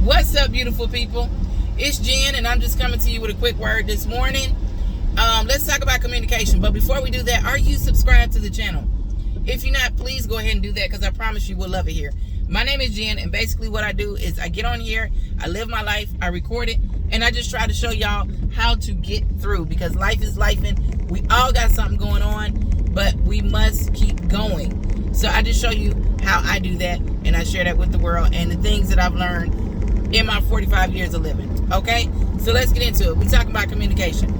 What's up, beautiful people? It's Jen, and I'm just coming to you with a quick word this morning. Let's talk about communication. But before we do that, are you subscribed to the channel? If you're not, please go ahead and do that, because I promise you will love it here. My name is Jen, and basically what I do is I get on here, I live my life, I record it, and I just try to show y'all how to get through, because life is lifing. We all got something going on, but we must keep going. So I just show you how I do that, and I share that with the world and the things that I've learned in my 45 years of living. Okay, so let's get into it. We're talking about communication.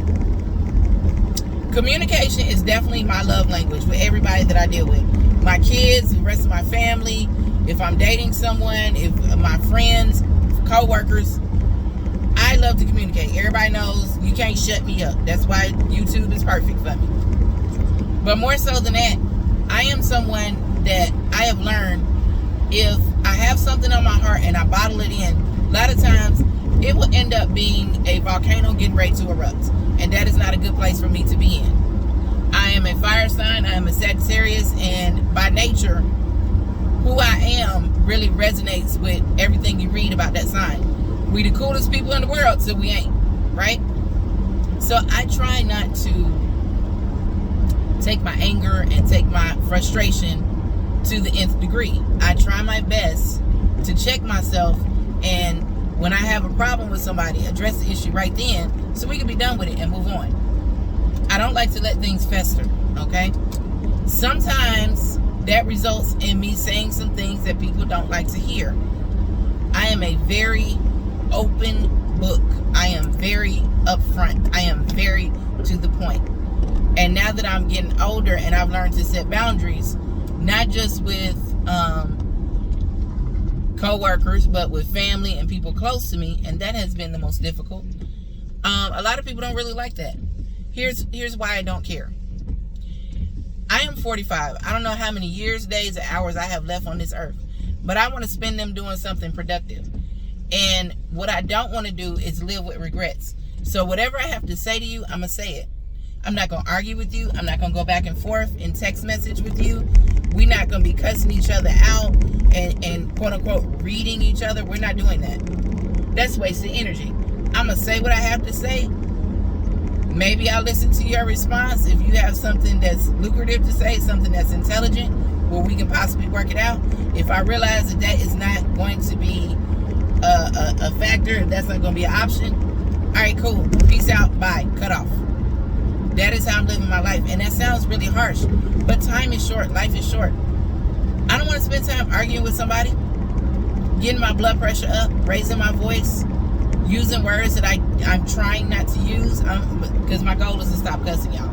Communication is definitely my love language with everybody that I deal with. My kids, the rest of my family, if I'm dating someone, if my friends, co-workers, I love to communicate. Everybody knows you can't shut me up. That's why YouTube is perfect for me. But more so than that, I am someone that I have learned, if I have something on my heart and I bottle it in, a lot of times it will end up being a volcano getting ready to erupt. And that is not a good place for me to be in. I am a fire sign, I am a Sagittarius, and by nature, who I am really resonates with everything you read about that sign. We the coolest people in the world till we ain't, right? So I try not to take my anger and take my frustration to the nth degree. I try my best to check myself, and when I have a problem with somebody, address the issue right then so we can be done with it and move on. I don't like to let things fester, okay? Sometimes that results in me saying some things that people don't like to hear. I am a very open book. I am very upfront. I am very to the point. And now that I'm getting older and I've learned to set boundaries, not just with co-workers, but with family and people close to me, and that has been the most difficult. A lot of people don't really like that. Here's why I don't care. I am 45. I don't know how many years, days, and hours I have left on this earth, but I want to spend them doing something productive. And what I don't want to do is live with regrets. So whatever I have to say to you, I'm going to say it. I'm not going to argue with you. I'm not going to go back and forth in text message with you. We're not going to be cussing each other out and quote unquote reading each other. We're not doing that. That's wasted energy. I'm going to say what I have to say. Maybe I'll listen to your response. If you have something that's lucrative to say, something that's intelligent, where we can possibly work it out. If I realize that that is not going to be a factor, if that's not going to be an option, all right, cool. Peace out. Bye. Cut off. That is how I'm living my life. And that sounds really harsh, but time is short. Life is short. I don't want to spend time arguing with somebody, getting my blood pressure up, raising my voice, using words that I'm trying not to use, because my goal is to stop cussing, y'all.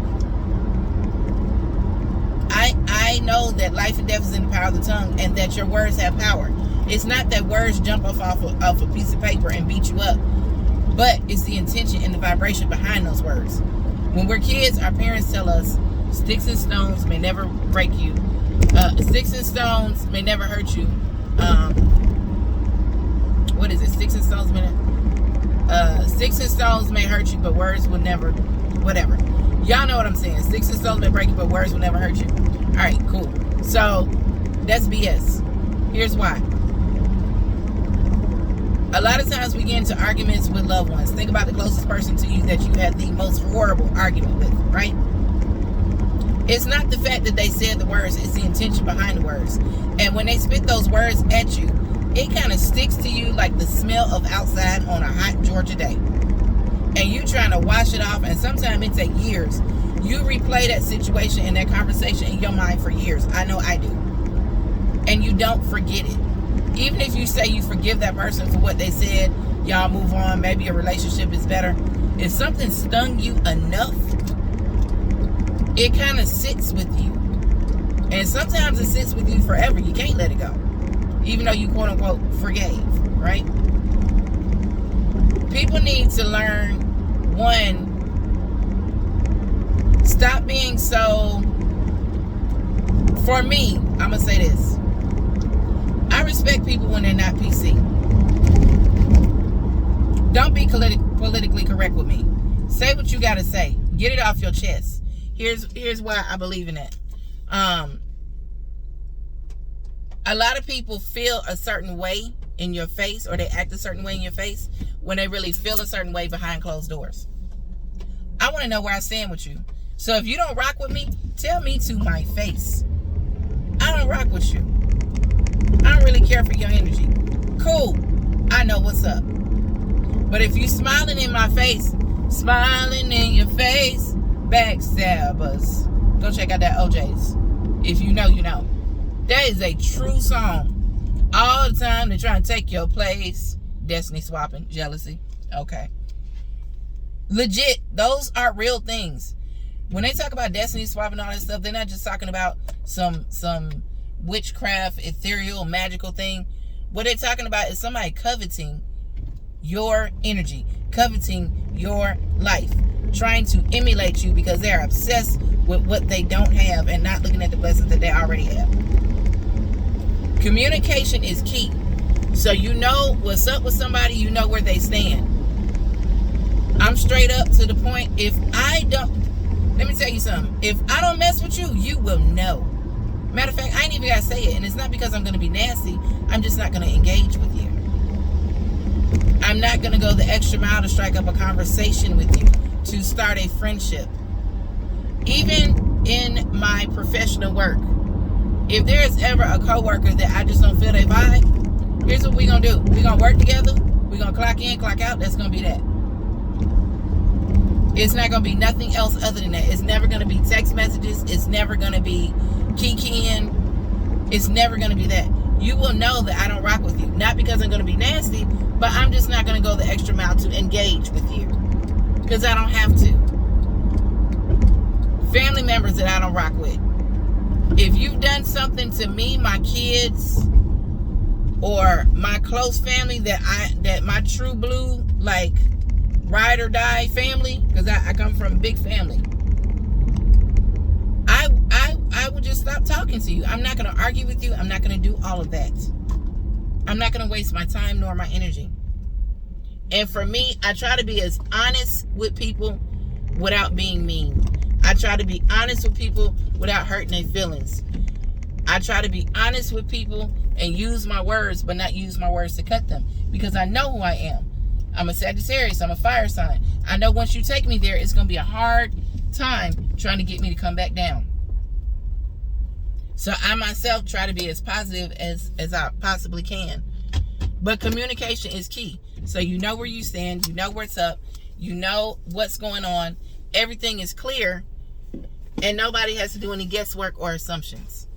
I know that life and death is in the power of the tongue, and that your words have power. It's not that words jump off a piece of paper and beat you up, but it's the intention and the vibration behind those words. When we're kids, our parents tell us, sticks and stones may never break you. Sticks and stones may never hurt you. What is it? Sticks and stones may hurt you, but words will never, whatever. Y'all know what I'm saying. Sticks and stones may break you, but words will never hurt you. All right, cool. So that's BS. Here's why. A lot of times we get into arguments with loved ones. Think about the closest person to you that you had the most horrible argument with, right? It's not the fact that they said the words, it's the intention behind the words. And when they spit those words at you, it kind of sticks to you like the smell of outside on a hot Georgia day. And you trying to wash it off, and sometimes it takes years. You replay that situation and that conversation in your mind for years. I know I do. And you don't forget it. Even if you say you forgive that person for what they said, y'all move on, maybe a relationship is better. If something stung you enough, it kind of sits with you. And sometimes it sits with you forever. You can't let it go. Even though you quote unquote forgave, right? People need to learn, one, stop being so, for me, I'm going to say this. I respect people when they're not PC. Don't be politically correct with me. Say what you got to say. Get it off your chest. Here's why I believe in that. A lot of people feel a certain way in your face, or they act a certain way in your face, when they really feel a certain way behind closed doors. I want to know where I stand with you. So if you don't rock with me, tell me to my face. I don't rock with you. I don't really care for your energy. Cool. I know what's up. But if you smiling in my face, smiling in your face, backstabbers. Go check out that OJ's. If you know, you know. That is a true song. All the time they're trying to take your place. Destiny swapping, jealousy. Okay. Legit, those are real things. When they talk about destiny swapping and all that stuff, they're not just talking about some witchcraft, ethereal, magical thing. What they're talking about is somebody coveting your energy, coveting your life, trying to emulate you because they're obsessed with what they don't have and not looking at the blessings that they already have. Communication is key. So you know what's up with somebody, you know where they stand. I'm straight up to the point. If I don't, let me tell you something. If I don't mess with you, you will know. Matter of fact, I ain't even gotta say it. And it's not because I'm gonna be nasty. I'm just not gonna engage with you. I'm not gonna go the extra mile to strike up a conversation with you, to start a friendship. Even in my professional work, if there is ever a coworker that I just don't feel they vibe, here's what we're gonna do. We're gonna work together. We're gonna clock in, clock out. That's gonna be that. It's not going to be nothing else other than that. It's never going to be text messages. It's never going to be kikiing. It's never going to be that. You will know that I don't rock with you. Not because I'm going to be nasty, but I'm just not going to go the extra mile to engage with you. Because I don't have to. Family members that I don't rock with. If you've done something to me, my kids, or my close family that my true blue, like, ride or die family, because I come from a big family, I will just stop talking to you. I'm not going to argue with you. I'm not going to do all of that. I'm not going to waste my time nor my energy. And for me, I try to be as honest with people without being mean. I try to be honest with people without hurting their feelings. I try to be honest with people and use my words, but not use my words to cut them, because I know who I am. I'm a Sagittarius. I'm a fire sign. I know once you take me there, it's going to be a hard time trying to get me to come back down. So I myself try to be as positive as I possibly can. But communication is key. So you know where you stand. You know what's up. You know what's going on. Everything is clear. And nobody has to do any guesswork or assumptions.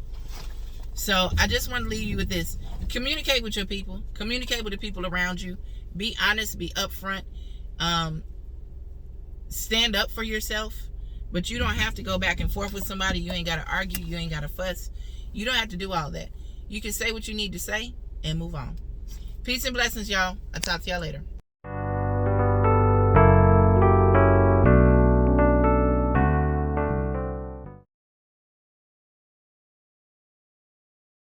So I just want to leave you with this. Communicate with your people. Communicate with the people around you. Be honest, be upfront, stand up for yourself, but you don't have to go back and forth with somebody. You ain't got to argue. You ain't got to fuss. You don't have to do all that. You can say what you need to say and move on. Peace and blessings, y'all. I'll talk to y'all later.